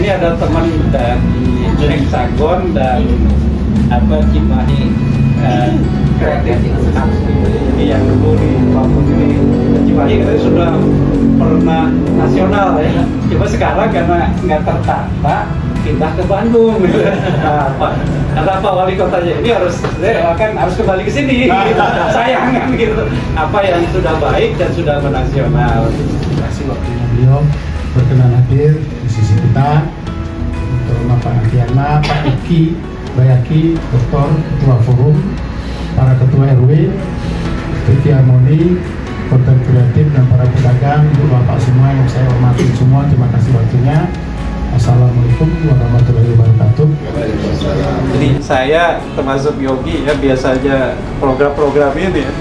ini ada teman dari Hexagon dan Cimahi kreatif ini yang dulu di Lampung ini Cimahi katanya sudah pernah nasional ya. Cuma sekarang karena nggak tertata pindah ke Bandung. Kata Pak Wali Kotanya ini harus kembali ke sini. Sayang kan gitu. Apa yang sudah baik dan sudah menasional. Terima kasih waktunya beliau berkenan hadir di sisi kita. Untuk Pak Adiana, Pak Iki, Bayaki, Doktor, Ketua Forum, para Ketua RW, Titi Harmoni, Konten Kreatif, dan para pedagang, Ibu Bapak semua yang saya hormati semua, terima kasih waktunya. Assalamualaikum warahmatullahi wabarakatuh. Jadi saya termasuk Yogi ya, biasanya program-program ini ya,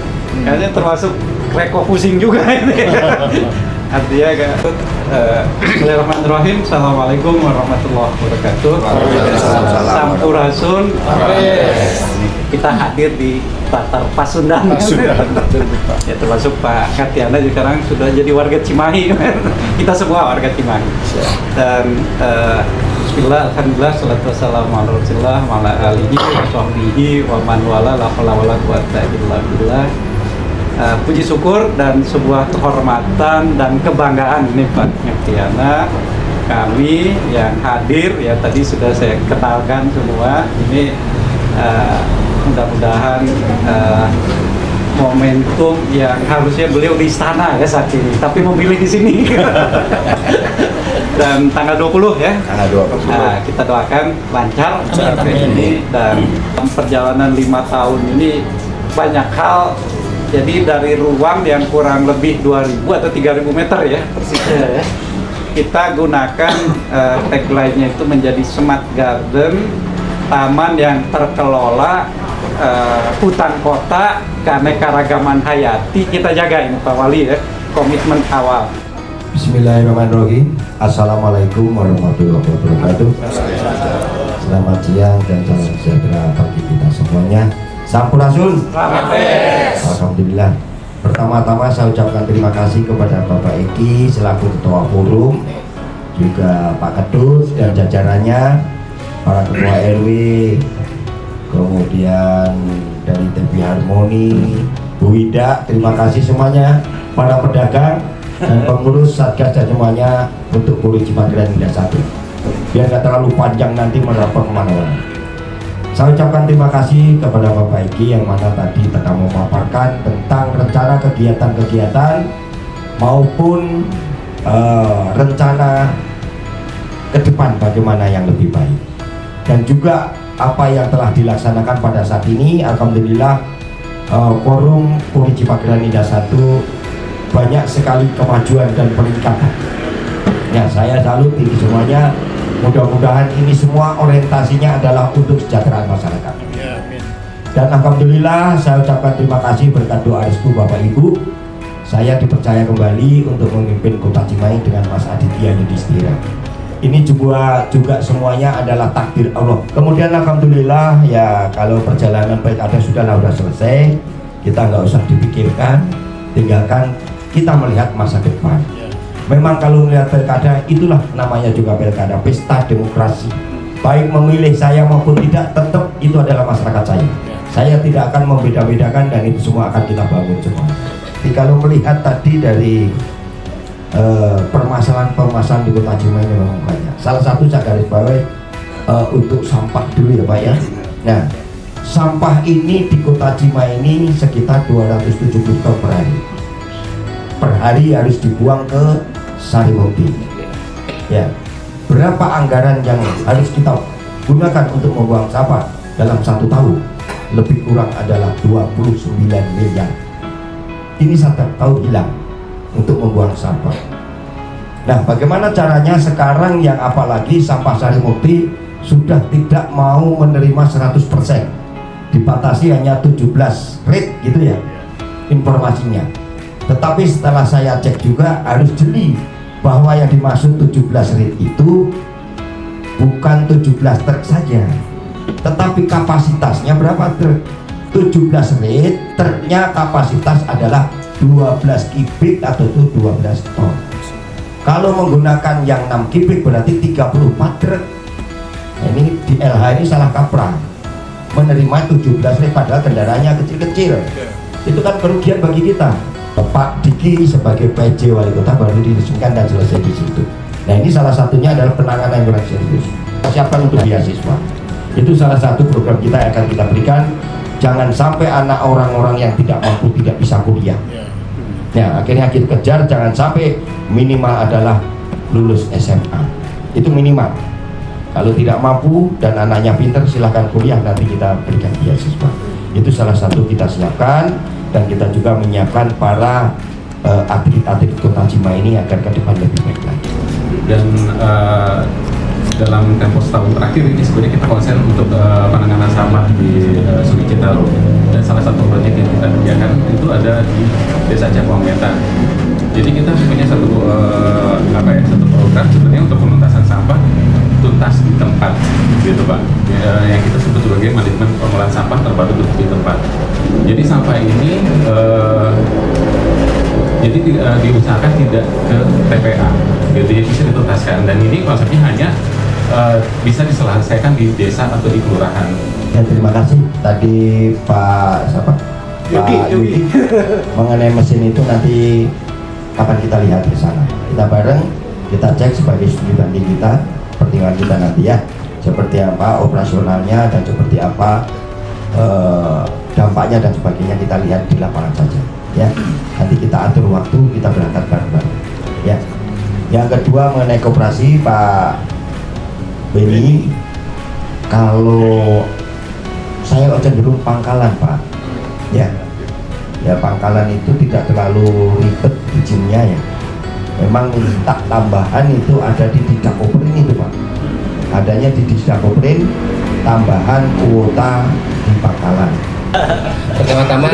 kayaknya termasuk reko pusing juga ini. Artinya kan, Bismillahirrahmanirrahim. Assalamualaikum warahmatullahi wabarakatuh. Sampurasun. Kita hadir di Tatar Pasundan. Ya, termasuk Pak Katiana sekarang sudah jadi warga Cimahi. Kita semua warga Cimahi. Dan bismillah, alhamdulillah, salatu wassalamu ala rasulillah wa ala alihi wa sahbihi wa man wala la haula wala quwwata illa billah. Puji syukur dan sebuah kehormatan dan kebanggaan nih Pak Katiana, kami yang hadir ya, tadi sudah saya kenalkan semua. Ini mudah-mudahan momentum yang harusnya beliau di istana ya saat ini, tapi memilih di sini. Dan tanggal 20 ya. Tanggal 20. Nah, kita doakan lancar ini, dan perjalanan 5 tahun ini banyak hal. Jadi dari ruang yang kurang lebih 2.000 atau 3.000 meter ya persisnya ya, kita gunakan tagline-nya itu menjadi Smart Garden, taman yang terkelola, hutan kota, keanekaragaman hayati kita jaga ini Pak Wali ya, komitmen awal. Bismillahirrahmanirrahim. Assalamualaikum warahmatullahi wabarakatuh. Selamat siang dan salam sejahtera bagi kita semuanya. Sampurasun. Alhamdulillah. Pertama-tama saya ucapkan terima kasih kepada Bapak Eki selaku Ketua Forum, juga Pak Kedus dan jajarannya, para Ketua RW, kemudian dari TV Harmoni, Bu Wida, terima kasih semuanya, para pedagang dan pengurus Satgas dan semuanya untuk Puri Cimageran Indah 1. Biar nggak terlalu panjang nanti merapat kemana-mana. Saya ucapkan terima kasih kepada Bapak Eki yang mana tadi telah memaparkan tentang rencana kegiatan-kegiatan maupun rencana ke depan bagaimana yang lebih baik, dan juga apa yang telah dilaksanakan pada saat ini. Alhamdulillah, Forum Puri Cimageran Indah 1 banyak sekali kemajuan dan peningkatan. Ya, saya salut ini semuanya. Mudah-mudahan ini semua orientasinya adalah untuk kesejahteraan masyarakat. Dan alhamdulillah saya ucapkan terima kasih berkat doa restu Bapak Ibu, saya dipercaya kembali untuk memimpin Kota Cimahi dengan Mas Aditya Yudhistira. Ini juga semuanya adalah takdir Allah. Kemudian alhamdulillah ya, kalau perjalanan pilkada sudah selesai, kita nggak usah dipikirkan, tinggalkan kita melihat masa depan. Memang kalau melihat pilkada, itulah namanya juga pilkada, pesta demokrasi. Baik memilih saya maupun tidak, tetap itu adalah masyarakat saya. Saya tidak akan membeda-bedakan, dan itu semua akan kita bangun semua. Jadi kalau melihat tadi dari permasalahan-permasalahan di Kota Cimahi memang banyak. Salah satu saya garis bawahi untuk sampah dulu ya Pak ya. Nah, sampah ini di Kota Cimahi ini sekitar 270 ton per hari. Per hari harus dibuang ke Sarimukti. Ya, berapa anggaran yang harus kita gunakan untuk membuang sampah dalam 1 tahun? Lebih kurang adalah 29 miliar. Ini setiap tahun hilang untuk membuang sampah. Nah, bagaimana caranya sekarang yang apalagi sampah Sarimukti sudah tidak mau menerima 100%, dibatasi hanya 17 rate gitu ya informasinya. Tetapi setelah saya cek juga harus jeli bahwa yang dimaksud 17 rate itu bukan 17 truk saja, tetapi kapasitasnya berapa truk? 17 rate, truknya kapasitas adalah 12 kubik atau 12 ton. Kalau menggunakan yang 6 kubik berarti 34 truk. Nah, ini di LH ini salah kaprah, menerima 17 padahal kendaraannya kecil-kecil. Itu kan kerugian bagi kita. Pak Diki sebagai PJ Wali Kota baru diresmikan dan selesai di situ. Nah, ini salah satunya adalah penanganan yang kurang serius. Siapkan untuk beasiswa. Itu salah satu program kita yang akan kita berikan. Jangan sampai anak orang-orang yang tidak mampu tidak bisa kuliah. Ya, akhirnya kita kejar, jangan sampai minimal adalah lulus SMA. Itu minimal. Kalau tidak mampu dan anaknya pintar, silahkan kuliah, nanti kita berikan beasiswa. Itu salah satu kita siapkan, dan kita juga menyiapkan para atlet-atlet Kota Cimahi ini agar ke depan lebih baik lagi. Dan dalam tempo setahun terakhir ini sebenarnya kita konsen untuk penanganan sampah di Sungai Citarum, dan salah satu proyek yang kita kerjakan itu ada di Desa Cakuang Wetan. Jadi kita punya satu satu program sebenarnya untuk penuntasan sampah tuntas di tempat, gitu Pak. Yang kita sebut sebagai manajemen pengolahan sampah terpadu di tempat. Jadi sampah ini diusahakan tidak ke TPA, gitu ya, bisa dituntaskan. Dan ini konsepnya hanya bisa diselesaikan di desa atau di kelurahan. Ya, terima kasih tadi Pak Yudi mengenai mesin itu, nanti kapan kita lihat di sana, kita bareng, kita cek sebagai studi banding kita, pertimbangan kita nanti ya, seperti apa operasionalnya dan seperti apa dampaknya dan sebagainya, kita lihat di lapangan saja ya. Nanti kita atur waktu, kita berangkat bareng-bareng ya. Yang kedua mengenai koperasi, Pak Beni, kalau saya cenderung pangkalan Pak ya, pangkalan itu tidak terlalu ribet izinnya ya. Memang minta tambahan itu ada di Didakoprin itu Pak, adanya di Didakoprin tambahan kuota di pangkalan. Pertama-tama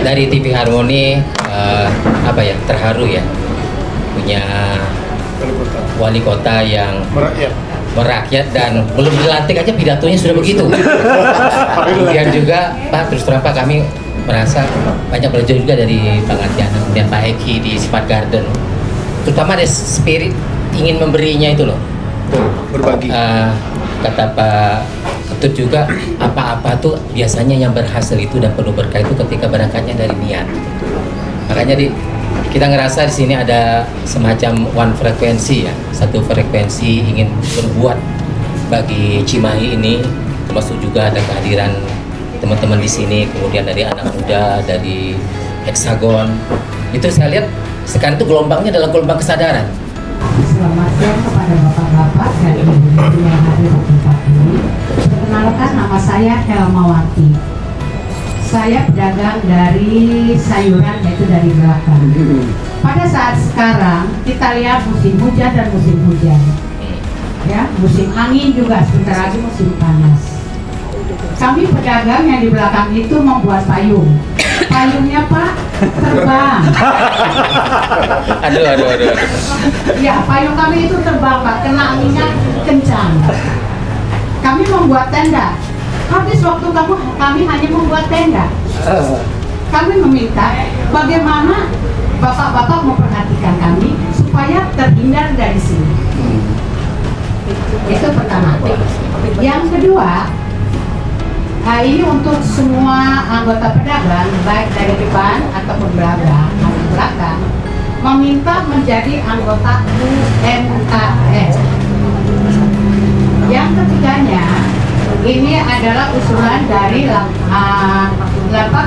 dari TV Harmoni terharu ya, punya wali kota yang merakyat dan belum dilantik aja pidatonya sudah begitu. Kemudian juga Pak, terus terang Pak, kami merasa banyak belajar juga dari Pak Ngatiana dan Pak Eki di Smart Garden, terutama ada spirit ingin memberinya itu loh, berbagi. Kata Pak Ketut juga, apa-apa tuh biasanya yang berhasil itu dan penuh berkah itu ketika berangkatnya dari niat. Makanya kita ngerasa di sini ada semacam one frekuensi ya, satu frekuensi ingin berbuat bagi Cimahi ini, termasuk juga ada kehadiran teman-teman di sini, kemudian dari anak muda, dari Hexagon. Itu saya lihat sekarang itu gelombangnya adalah gelombang kesadaran. Selamat siang kepada bapak-bapak dan ibu-ibu yang hadir di tempat ini. Perkenalkan, nama saya Helmawati. Saya pedagang dari sayuran, yaitu dari belakang. Pada saat sekarang kita lihat musim hujan dan musim hujan, ya, musim angin juga, sebentar lagi musim panas. Kami pedagang yang di belakang itu membuat payung. Payungnya Pak terbang. Aduh. Ya, payung kami itu terbang Pak, kena anginnya kencang. Kami membuat tenda. Habis waktu kami hanya membuat tenda. Kami meminta bagaimana bapak-bapak memperhatikan kami supaya terhindar dari sini. Itu pertama. Yang kedua, ini untuk semua anggota pedagang, baik dari depan ataupun belakang, meminta menjadi anggota UMKM. Yang ketiganya, ini adalah usulan dari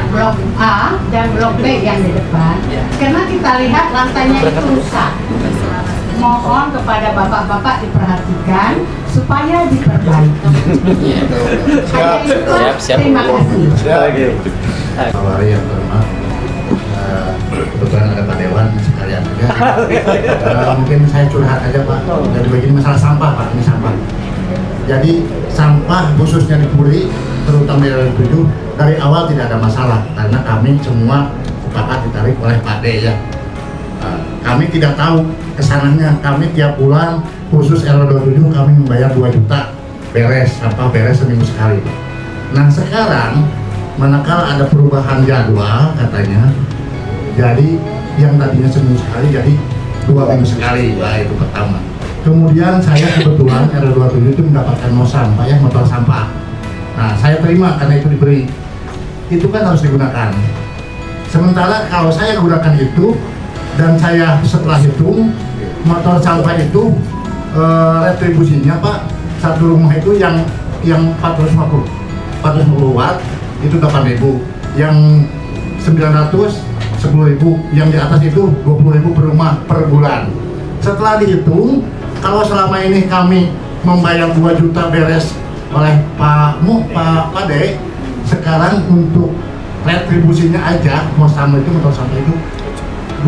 Blok A dan Blok B yang di depan, karena kita lihat lantainya itu rusak. Mohon kepada bapak-bapak diperhatikan supaya diperbaiki. Siap. Terima kasih. Mari yang terhormat, kebetulan ada Pak Dewan sekalian juga. Mungkin saya curhat aja Pak, dari begini masalah sampah Pak, ini sampah. Jadi sampah khususnya di Puri, terutama di RW 7, dari awal tidak ada masalah karena kami semua sepakat ditarik oleh Pak D ya. Kami tidak tahu kesananya, kami tiap bulan khusus RW 27 kami membayar 2 juta beres, sampah beres seminggu sekali. Nah sekarang manakala ada perubahan jadwal katanya, jadi yang tadinya seminggu sekali jadi 2 minggu sekali, itu pertama. Kemudian saya kebetulan RW27 itu mendapatkan MOSAM, Pak ya, motor sampah. Nah, saya terima karena itu diberi. Itu kan harus digunakan. Sementara kalau saya gunakan itu dan saya setelah hitung motor sampah itu retribusinya Pak, satu rumah itu yang 450 watt itu 8.000, yang 900 10.000, yang di atas itu 20.000 per rumah per bulan. Setelah dihitung, kalau selama ini kami membayar 2 juta beres oleh Pak De, sekarang untuk retribusinya aja motor sampah itu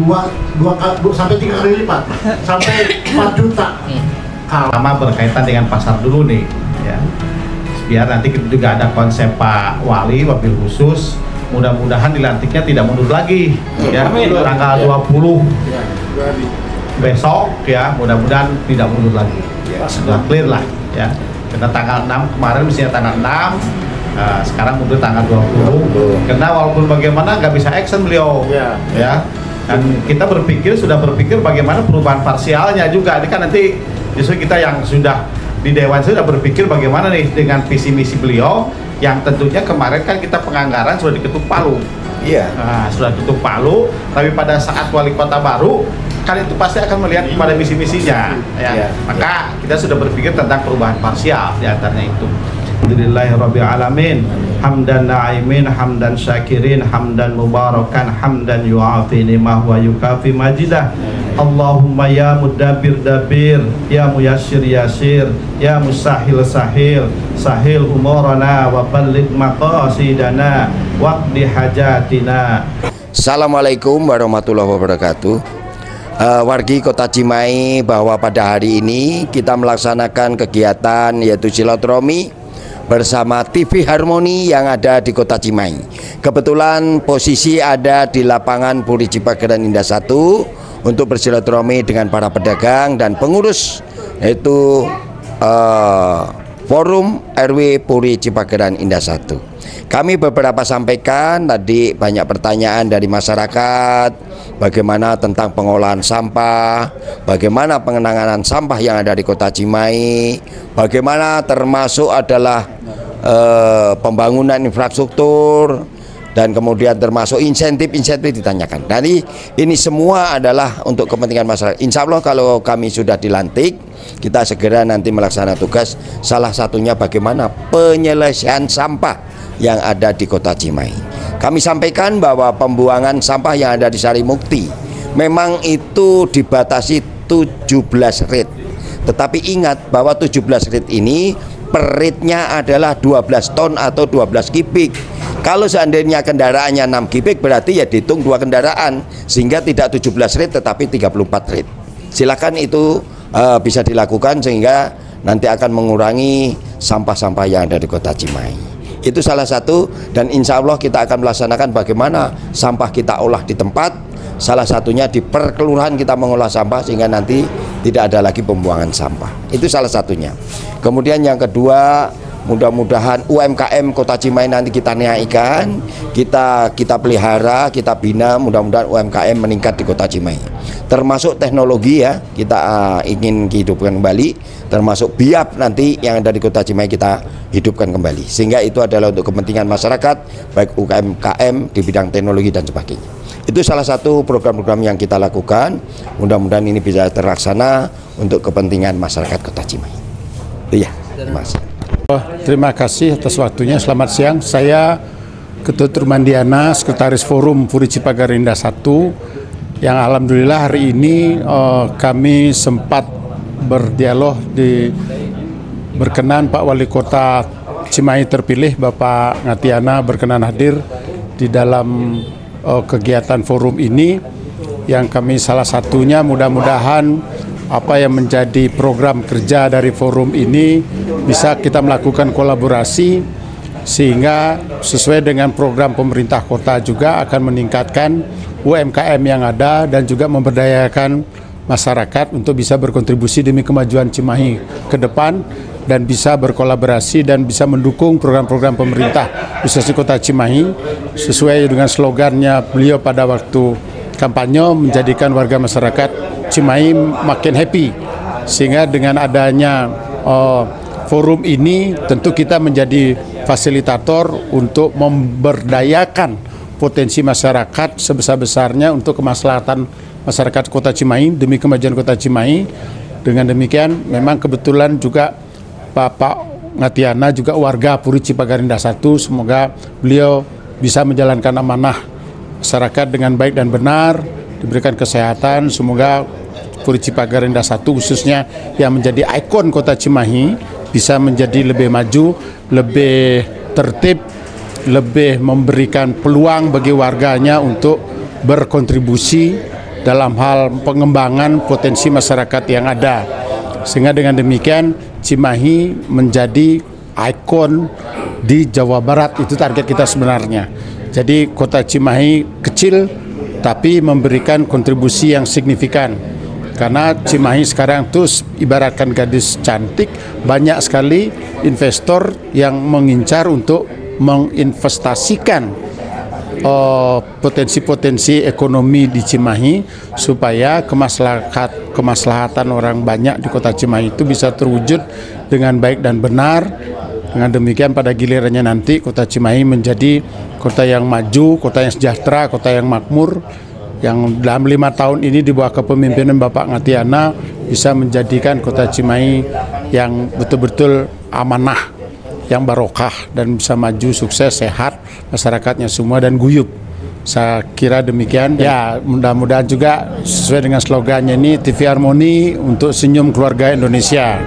2 sampai 3 kali lipat, sampai 4 juta. Pertama berkaitan dengan pasar dulu nih, ya. Biar nanti kita juga ada konsep Pak Wali wabil khusus. Mudah-mudahan dilantiknya tidak mundur lagi, ya. Tanggal 20 besok, ya. Mudah-mudahan tidak mundur lagi. Sudah clear lah, ya. Karena tanggal 6 kemarin mestinya tanggal 6. Sekarang mundur tanggal 20. Karena walaupun bagaimana nggak bisa action beliau, ya. Dan kita sudah berpikir bagaimana perubahan parsialnya juga. Ini kan nanti justru kita yang sudah di Dewan sudah berpikir bagaimana nih dengan visi misi beliau yang tentunya kemarin kan kita penganggaran sudah diketuk palu. Iya. Nah, sudah diketuk palu, tapi pada saat wali kota baru kan itu pasti akan melihat pada misi-misinya, ya. Maka kita sudah berpikir tentang perubahan parsial di antaranya itu. Alhamdulillahirrabbilalamin, hamdan na'imin, hamdan syakirin, hamdan mubarakan, hamdan yu'afi nimah wa yukafi majidah. Allahumma ya mudabbir dabir, ya muyassir yasir, ya musahil sahil, sahil umurana wa balligh maqasidana waqdi hajatina. Assalamualaikum warahmatullahi wabarakatuh. Wargi Kota Cimahi, bahwa pada hari ini kita melaksanakan kegiatan yaitu silaturahmi bersama TV Harmoni yang ada di Kota Cimahi. Kebetulan posisi ada di lapangan Puri Cipageran Indah 1 untuk bersilaturahmi dengan para pedagang dan pengurus, yaitu Forum RW Puri Cipageran Indah 1. Kami beberapa sampaikan tadi banyak pertanyaan dari masyarakat, bagaimana tentang pengolahan sampah, bagaimana pengenangan sampah yang ada di Kota Cimahi, bagaimana termasuk adalah pembangunan infrastruktur, dan kemudian termasuk insentif-insentif ditanyakan. Jadi ini semua adalah untuk kepentingan masyarakat. Insya Allah kalau kami sudah dilantik, kita segera nanti melaksanakan tugas, salah satunya bagaimana penyelesaian sampah yang ada di Kota Cimahi. Kami sampaikan bahwa pembuangan sampah yang ada di Sarimukti memang itu dibatasi 17 rit. Tetapi ingat bahwa 17 rit ini per ritnya adalah 12 ton atau 12 kubik. Kalau seandainya kendaraannya 6 kubik berarti ya dihitung 2 kendaraan, sehingga tidak 17 rit tetapi 34 rit. Silakan itu bisa dilakukan sehingga nanti akan mengurangi sampah-sampah yang ada di Kota Cimahi. Itu salah satu, dan insya Allah kita akan melaksanakan bagaimana sampah kita olah di tempat. Salah satunya di perkelurahan kita mengolah sampah sehingga nanti tidak ada lagi pembuangan sampah. Itu salah satunya. Kemudian yang kedua, mudah-mudahan UMKM Kota Cimahi nanti kita naikkan, kita pelihara, kita bina, mudah-mudahan UMKM meningkat di Kota Cimahi. Termasuk teknologi, ya, kita ingin hidupkan kembali, termasuk BIAP nanti yang ada di Kota Cimahi kita hidupkan kembali. Sehingga itu adalah untuk kepentingan masyarakat, baik UMKM di bidang teknologi dan sebagainya. Itu salah satu program-program yang kita lakukan. Mudah-mudahan ini bisa terlaksana untuk kepentingan masyarakat Kota Cimahi. Iya, Mas. Terima kasih atas waktunya. Selamat siang. Saya Ketut Rumandiana, Sekretaris Forum Puri Cipageran Indah 1, yang alhamdulillah hari ini kami sempat berdialog berkenan Pak Wali Kota Cimahi terpilih Bapak Ngatiana berkenan hadir di dalam kegiatan forum ini, yang kami salah satunya mudah-mudahan apa yang menjadi program kerja dari forum ini bisa kita melakukan kolaborasi sehingga sesuai dengan program pemerintah kota juga akan meningkatkan UMKM yang ada dan juga memberdayakan masyarakat untuk bisa berkontribusi demi kemajuan Cimahi ke depan dan bisa berkolaborasi dan bisa mendukung program-program pemerintah khususnya Kota Cimahi sesuai dengan slogannya beliau pada waktu kampanye menjadikan warga masyarakat Cimahi makin happy, sehingga dengan adanya forum ini tentu kita menjadi fasilitator untuk memberdayakan potensi masyarakat sebesar-besarnya untuk kemaslahatan masyarakat Kota Cimahi demi kemajuan Kota Cimahi. Dengan demikian memang kebetulan juga Bapak Ngatiana juga warga Puri Cipagarinda 1, semoga beliau bisa menjalankan amanah masyarakat dengan baik dan benar, diberikan kesehatan, semoga Puri Cipagarinda 1 khususnya yang menjadi ikon Kota Cimahi bisa menjadi lebih maju, lebih tertib, lebih memberikan peluang bagi warganya untuk berkontribusi dalam hal pengembangan potensi masyarakat yang ada. Sehingga dengan demikian Cimahi menjadi ikon di Jawa Barat, itu target kita sebenarnya. Jadi Kota Cimahi kecil tapi memberikan kontribusi yang signifikan. Karena Cimahi sekarang tuh ibaratkan gadis cantik, banyak sekali investor yang mengincar untuk menginvestasikan potensi-potensi ekonomi di Cimahi supaya kemaslahatan orang banyak di Kota Cimahi itu bisa terwujud dengan baik dan benar. Dengan demikian pada gilirannya nanti Kota Cimahi menjadi kota yang maju, kota yang sejahtera, kota yang makmur, yang dalam 5 tahun ini di bawah kepemimpinan Bapak Ngatiana bisa menjadikan Kota Cimahi yang betul-betul amanah, yang barokah dan bisa maju, sukses, sehat, masyarakatnya semua dan guyup. Saya kira demikian. Ya, mudah-mudahan juga sesuai dengan slogannya ini, TV Harmoni untuk senyum keluarga Indonesia.